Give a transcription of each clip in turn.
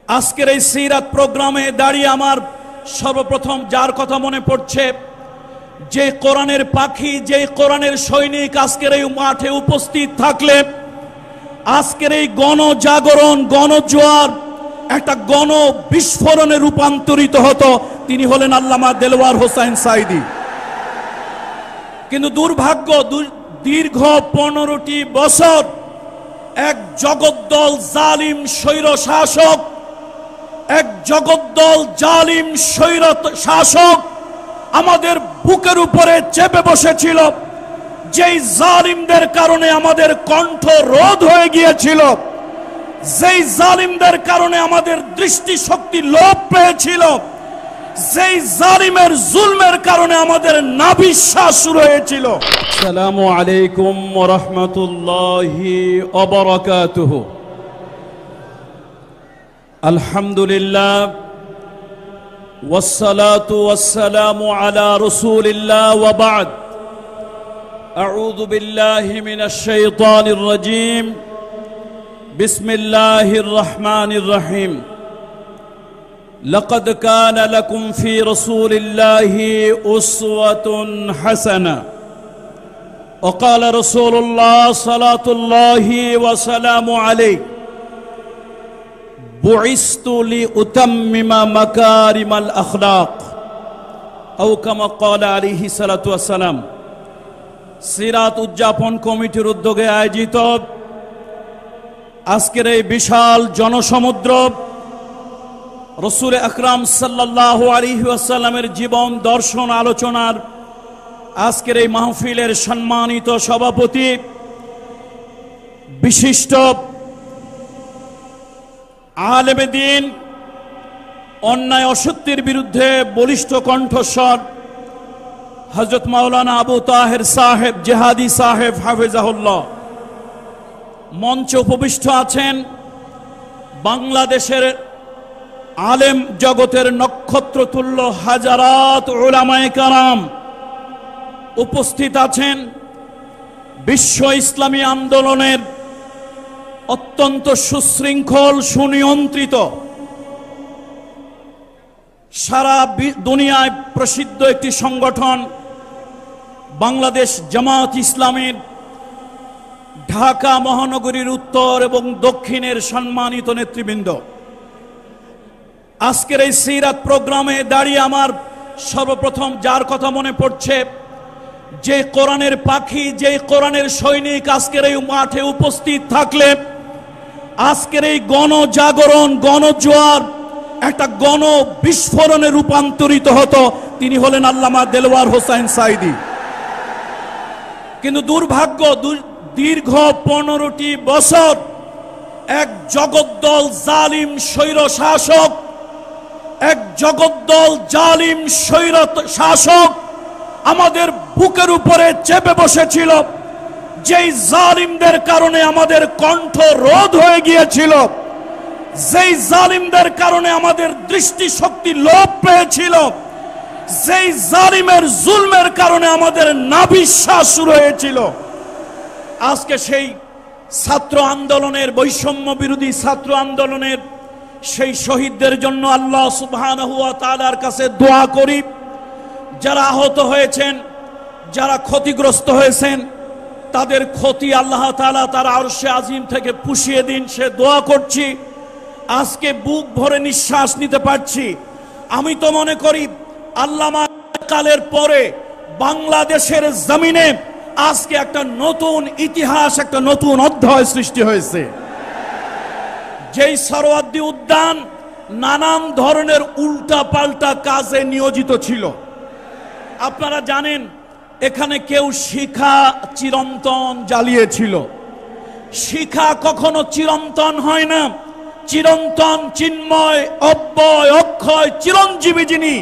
আজকের এই সিরাত প্রোগ্রামে দাঁড়িয়ে আমার সর্বপ্রথম যার কথা মনে পড়ছে, যে কোরআনের পাখি, যে কোরআনের সৈনিক আজকের এই মাঠে উপস্থিত থাকলে আজকের এই গণজাগরণ, গণজোয়ার একটা গণ বিস্ফোরণে রূপান্তরিত হতো, তিনি হলেন আল্লামা দেলওয়ার হোসাইন সাঈদী। কিন্তু দুর্ভাগ্য, দীর্ঘ 15টি বছর এক জগদ্দল জালিম স্বৈর শাসক, এক জগদ্দল জালিম স্বৈর শাসক আমাদের বুকের উপরে চেপে বসেছিল, যেই জালিমদের কারণে আমাদের কণ্ঠ রোধ হয়ে গিয়েছিল, যেই জালিমদের কারণে আমাদের দৃষ্টিশক্তি লোপ পেয়েছিল, যেই জালিমের জুলমের কারণে আমাদের নাভিশ্বাস শুরু হয়েছিল। আসসালামু আলাইকুম ওয়া রাহমাতুল্লাহি ওয়া বারাকাতুহু। আলহামদুলিল্লাহ ওয়াসসালাতু ওয়াসসালামু আলা রাসূলিল্লাহ ওয়া বা'দ। আউযু বিল্লাহি মিনাশ শাইতানির রাজীম। বিসমিল্লাহির রহমানির রহিম। লাকাদ কানা লাকুম ফি রাসূলিল্লাহি উসওয়াতুন হাসানাহ। ওয়া ক্বালা রাসূলুল্লাহ সাল্লাল্লাহু ওয়া সাল্লামু আলাইহি বুইসতু লিউতাম্মিমা মাকারিমাল আখলাক আও কামা ক্বালা আলাইহি সাল্লাতু ওয়া সালাম। সিরাত উদযাপন কমিটির উদ্যোগে আয়োজিত আজকের এই বিশাল জনসমুদ্র, রাসূল আকরাম সাল্লাল্লাহু আলাইহি ওয়াসাল্লামের জীবন দর্শন আলোচনার আজকের এই মাহফিলের সম্মানিত সভাপতি, বিশিষ্ট আলেমে দ্বীন, অন্যায় অসত্যের বিরুদ্ধে বলিষ্ঠ কণ্ঠস্বর হযরত মাওলানা আবু তাহের সাহেব জিহাদি সাহেব হাফেজাহুল্লাহ, মঞ্চে উপবিষ্ট আছেন বাংলাদেশের আলেম জগতের নক্ষত্রতুল্য হাজারাত উলামায়ে কেরাম, উপস্থিত আছেন বিশ্ব ইসলামী আন্দোলনের অত্যন্ত সুশৃঙ্খল, সুনিয়ন্ত্রিত, সারা দুনিয়ায় প্রসিদ্ধ একটি সংগঠন বাংলাদেশ জামাত ইসলামীর ঢাকা মহানগরীর উত্তর এবং দক্ষিণের সম্মানিত নেতৃবৃন্দ। আজকের এই সিরাত প্রোগ্রামে দাঁড়িয়ে আমার সর্বপ্রথম যার কথা মনে পড়ছে, যে কোরআনের পাখি, যে কোরআনের সৈনিক আজকের এই মাঠে উপস্থিত থাকলে আজকের এই গণজাগরণ, গণজোয়ার একটা গণ বিস্ফোরণে রূপান্তরিত হতো, তিনি হলেন আল্লামা দেলওয়ার হোসাইন সাঈদী। কিন্তু দুর্ভাগ্য, দীর্ঘ 15টি বছর এক জগদ্দল জালিম স্বৈর শাসক, এক জগদ্দল জালিম স্বৈর শাসক আমাদের বুকের উপরে চেপে বসেছিল, যেই জালিমদের কারণে আমাদের কণ্ঠ রোধ হয়ে গিয়েছিল, যেই জালিমদের কারণে আমাদের দৃষ্টিশক্তি লোপ পেয়েছিল, যেই জালিমের জুলমের কারণে আমাদের নাভিশ্বাস শুরু হয়েছিল। আজকে সেই ছাত্র আন্দোলনের, বৈষম্য বিরোধী ছাত্র আন্দোলনের সেই শহীদদের জন্য আল্লাহ সুবহানাহু ওয়া তাআলার কাছে দোয়া করি। যারা আহত হয়েছেন, যারা ক্ষতিগ্রস্ত হয়েছেন, তাদের ক্ষতি আল্লাহ তাআলা তার আরশে আজিম থেকে পুষিয়ে দিন, সে দোয়া করছি। আজকে বুক ভরে নিঃশ্বাস নিতে পারছি। আমি তো মনে করি আল্লামা কালের পরে বাংলাদেশের জমিনে আজকে একটা নতুন ইতিহাস, একটা নতুন অধ্যায় সৃষ্টি হয়েছে। যেই সরওয়ার্দী উদ্যান নানান ধরনের উল্টা পাল্টা কাজে নিয়োজিত ছিল, আপনারা জানেন এখানে কেউ শিখা চিরন্তন জ্বালিয়েছিল। শিখা কখনো চিরন্তন হয় না। চিরন্তন, চিন্ময়, অব্যয়, অক্ষয়, চিরঞ্জীবী যিনি,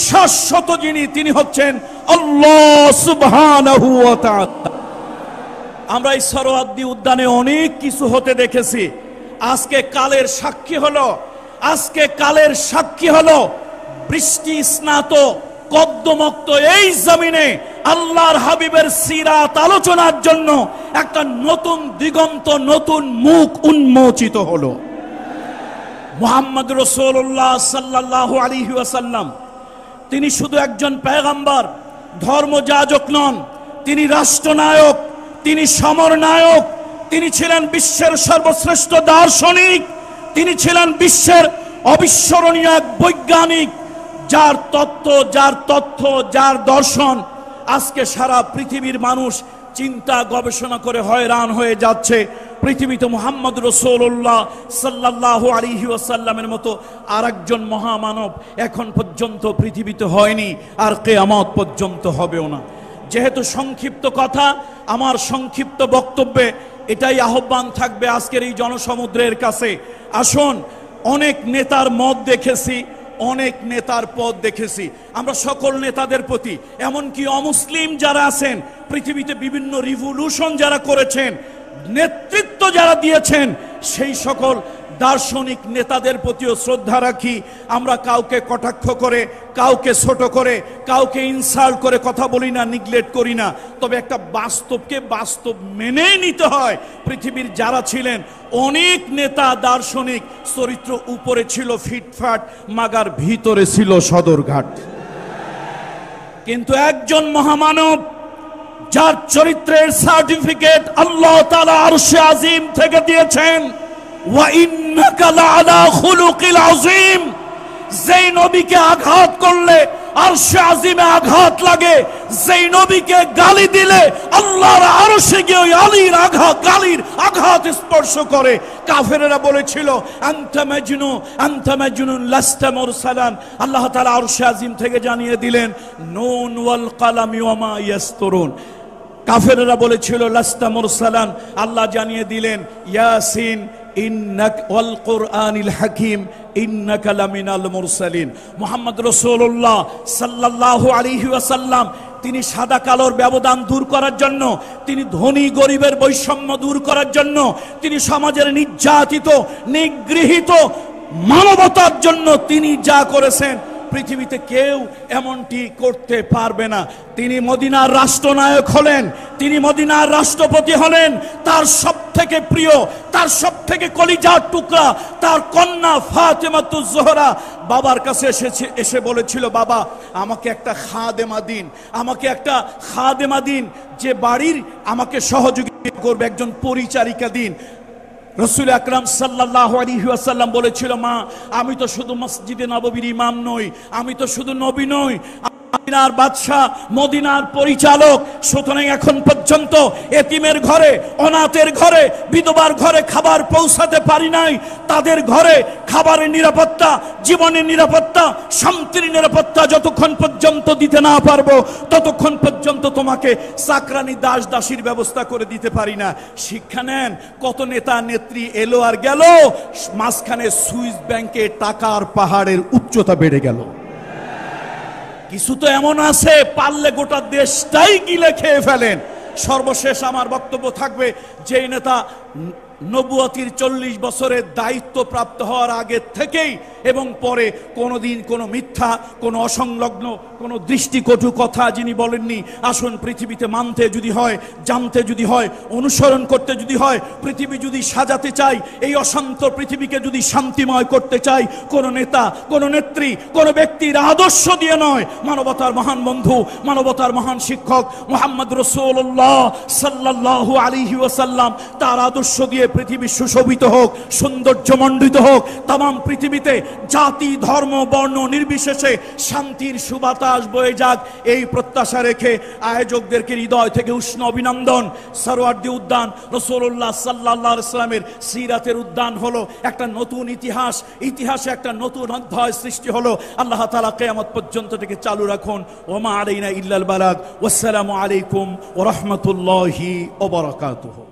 শাশ্বত যিনি, তিনি হচ্ছেন আল্লাহ সুবহানাহু ওয়া তাআলা। আমরা এই সরওয়ার্দী উদ্যানে অনেক কিছু হতে দেখেছি। আজকে কালের সাক্ষী হলো, আজকে কালের সাক্ষী হলো বৃষ্টি স্নাত কদ্দমক্ত এই জমিনে আল্লাহর হাবিবের সিরাত আলোচনার জন্য একটা নতুন দিগন্ত, নতুন মুখ উন্মোচিত হলো। মুহাম্মদ রাসূলুল্লাহ সাল্লাল্লাহু আলাইহি ওয়াসাল্লাম তিনি শুধু একজন পয়গম্বর, ধর্মযাজক নন, তিনি রাষ্ট্রনায়ক, তিনি সমরনায়ক, তিনি ছিলেন বিশ্বের সর্বশ্রেষ্ঠ দার্শনিক, তিনি ছিলেন বিশ্বের অবিস্মরণীয় এক বৈজ্ঞানিক, যার তথ্য, যার দর্শন আজকে সারা পৃথিবীর মানুষ চিন্তা গবেষণা করে হয়রান হয়ে যাচ্ছে। পৃথিবীতে মুহাম্মদ রাসূলুল্লাহ সাল্লাল্লাহু আলাইহি ওয়াসাল্লামের মতো আরেকজন মহামানব এখন পর্যন্ত পৃথিবীতে হয়নি, আর কিয়ামত পর্যন্ত হবেও না। যেহেতু সংক্ষিপ্ত কথা, আমার সংক্ষিপ্ত বক্তব্যে এটাই আহ্বান থাকবে আজকের এই জনসমুদ্রের কাছে। আসুন, অনেক নেতার মত দেখেছি, অনেক নেতার পদ দেখেছি, আমরা সকল নেতাদের প্রতি, এমনকি অমুসলিম যারা আছেন, পৃথিবীতে বিভিন্ন রিভলিউশন যারা করেছেন, নেতৃত্ব যারা দিয়েছেন, সেই সকল দার্শনিক নেতাদের প্রতিও শ্রদ্ধা রাখি। আমরা কাউকে কটাক্ষ করে, কাউকে ছোট করে, কাউকে ইনসাল্ট করে কথা বলি না, নিগলেক্ট করি না। তবে একটা বাস্তবকে বাস্তব মেনে নিতে হয়। পৃথিবীর যারা ছিলেন অনেক নেতা দার্শনিক, চরিত্র উপরে ছিল ফিটফাট, মাগার ভিতরে ছিল সদরঘাট। কিন্তু একজন মহামানব যার চরিত্রের সার্টিফিকেট আল্লাহ তাআলা আরশে আজিম থেকে দিয়েছেন, ওয়া ইন্নাকা লাআলা খুলুকিল আযীম, যেই নবীকে আঘাত করলে আরশে আজিমে আঘাত লাগে, যেই নবীকে গালি দিলে আল্লাহর আরশে গিয়ে ওই আলীর গালির আঘাত স্পর্শ করে। কাফেরেরা বলেছিল আনতা মাজনুন লাস্তা মুরসালান। আল্লাহ তাআলা আরশে আজিম থেকে জানিয়ে দিলেন নুন ওয়াল কালামি ওয়া মা ইয়াসতুরুন। কাফেরেরা বলেছিল লাস্তা মুরসালান, আল্লাহ জানিয়ে দিলেন ইয়াসিন ইন্নাকা ওয়াল কুরআনিল হাকীম ইন্নাকা লামিনাল মুরসালিন। মুহাম্মদ রাসূলুল্লাহ সাল্লাল্লাহু আলাইহি ওয়াসাল্লাম তিনি সাদা কালোর ব্যবধান দূর করার জন্য, তিনি ধনী গরিবের বৈষম্য দূর করার জন্য, তিনি সমাজের নির্যাতিত নিগৃহীত মানবতার জন্য তিনি যা করেছেন পৃথিবীতে কেউ এমনটি করতে পারবে না। তিনি মদিনার রাষ্ট্রনায়ক হলেন, তিনি মদিনার রাষ্ট্রপতি হলেন। তার সবথেকে প্রিয়, তার সবথেকে কলিজার টুকরা, তার কন্যা ফাতেমাতুজ জোহরা বাবার কাছে এসে বলেছিল, বাবা আমাকে একটা খাদেমা দিন, আমাকে একটা খাদেমা দিন, যে বাড়ির আমাকে সহযোগিতা করবে, একজন পরিচারিকা দিন। রাসূল আকরাম সাল্লাল্লাহু আলাইহি ওয়াসাল্লাম বলেছিল, মা আমি তো শুধু মসজিদে নববীর ইমাম নই, আমি তো শুধু নবী নই, মদিনার বাদশা, মদিনার পরিচালক। সুতরাং এখন পর্যন্ত এতিমের ঘরে, অনাথের ঘরে, বিধবার ঘরে খাবার পৌঁছাতে পারি নাই। তাদের ঘরে খাবারের নিরাপত্তা, জীবনের নিরাপত্তা, শান্তির নিরাপত্তা যতক্ষণ পর্যন্ত দিতে না পারবো, ততক্ষণ পর্যন্ত তোমাকে চাকরানি দাস দাসীর ব্যবস্থা করে দিতে পারি না। শিক্ষা নেন, কত নেতা নেত্রী এলো আর গেল, মাঝখানে সুইস ব্যাংকে টাকার পাহাড়ের উচ্চতা বেড়ে গেল। কিছু তো এমন আছে পারলে গোটা দেশটাই গিলে খেয়ে ফেলেন। সর্বশেষ আমার বক্তব্য থাকবে, যেই নেতা নবুয়তির 40 বছরের দায়িত্ব প্রাপ্ত হওয়ার আগে থেকেই এবং পরে কোনোদিন কোনো মিথ্যা, কোনো অসংলগ্ন, কোনো দৃষ্টিকটু কথা যিনি বলেননি। আসুন, পৃথিবীতে মানতে যদি হয়, জানতে যদি হয়, অনুসরণ করতে যদি হয়, পৃথিবী যদি সাজাতে চাই, এই অশান্ত পৃথিবীকে যদি শান্তিময় করতে চাই, কোনো নেতা, কোনো নেত্রী, কোনো ব্যক্তির আদর্শ দিয়ে নয়, মানবতার মহান বন্ধু, মানবতার মহান শিক্ষক মুহাম্মদ রাসূলুল্লাহ সাল্লাল্লাহু আলাইহি ওয়াসাল্লাম, তার আদর্শ দিয়ে পৃথিবী সুশোভিত হোক, সৌন্দর্যমণ্ডিত হোক। তাম পৃথিবীতে জাতি, ধর্ম, বর্ণ নির্বিশেষে শান্তির সুবাতাস বয়ে যাক, এই প্রত্যাশা রেখে আয়োজকদেরকে হৃদয় থেকে উষ্ণ অভিনন্দন। সরওয়ার্দী উদ্যান রাসূলুল্লাহ সাল্লাল্লাহু আলাইহি ওয়াসাল্লামের সিরাতের উদ্যান হলো একটা নতুন ইতিহাসে একটা নতুন অধ্যায় সৃষ্টি হলো। আল্লাহ তাআলা কিয়ামত পর্যন্ত থেকে চালু রাখুন। ওমা আলাইনা ইল্লাল বালাগ। ওয়াসসালামু আলাইকুম ওয়া রাহমাতুল্লাহি ওয়া বারাকাতুহু।